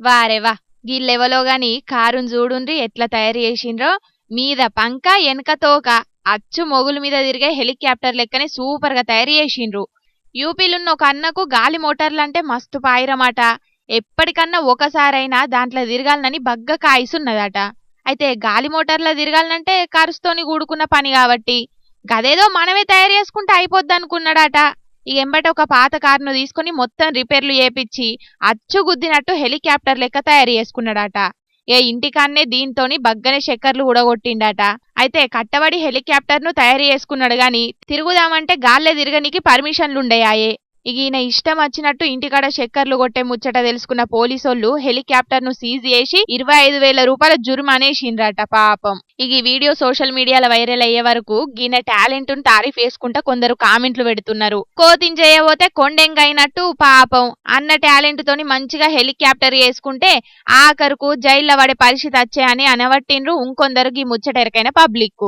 వారేవా గిల్లెవలో గాని కారును చూడుండ్రి ఎట్లా తయారు చేసిండ్రో. మీద పంక ఎనక తోక అచ్చు మొగుల మీద తిరిగే హెలికాప్టర్ లెక్కనే సూపర్ గా తయారు చేసిండ్రు. యూపీలున్న ఒక అన్నకు గాలి మోటార్లంటే మస్తు పాయిరమాట. ఎప్పటికన్నా ఒకసారైనా దాంట్లో తిరగాలనని బగ్గ కాయిసున్నదట. అయితే గాలి మోటార్ల తిరగాలనంటే ఖర్చుతోని కూడుకున్న పని కాబట్టి గదేదో మనమే తయారు చేసుకుంటే అయిపోద్దనుకున్నాడట. ఇక ఎంబట ఒక పాత కారును తీసుకుని మొత్తం రిపేర్లు చేపిచ్చి అచ్చు గుద్దినట్టు హెలికాప్టర్ లెక్క తయారు చేసుకున్నాడట. ఇంటికాన్నే దీంతోని బగ్గనే చక్కర్లు ఊడగొట్టిండట. అయితే కట్టబడి హెలికాప్టర్ ను తయారు చేసుకున్నాడు గాని తిరుగుదామంటే గాల్లే తిరగనికి పర్మిషన్లుండయాయే. ఇక ఈయన ఇష్టం వచ్చినట్టు ఇంటికాడ చక్కర్లు కొట్టే ముచ్చట తెలుసుకున్న పోలీసోళ్లు హెలికాప్టర్ ను సీజ్ చేసి 25,000 రూపాయల జుర్మనేసిండ్రట పాపం. ఇక ఈ వీడియో సోషల్ మీడియాలో వైరల్ అయ్యే వరకు గిన టాలెంట్ ను తారీఫ్ చేసుకుంటా కొందరు కామెంట్లు పెడుతున్నారు. కోతిని చేయబోతే కొండెంగైనట్టు పాపం అన్న టాలెంట్ తోని మంచిగా హెలికాప్టర్ చేసుకుంటే ఆఖరుకు జైల్లో పడే పరిస్థితి వచ్చే అని అనవట్టిండ్రు ఇంకొందరు ఈ ముచ్చటెరకైన పబ్లిక్.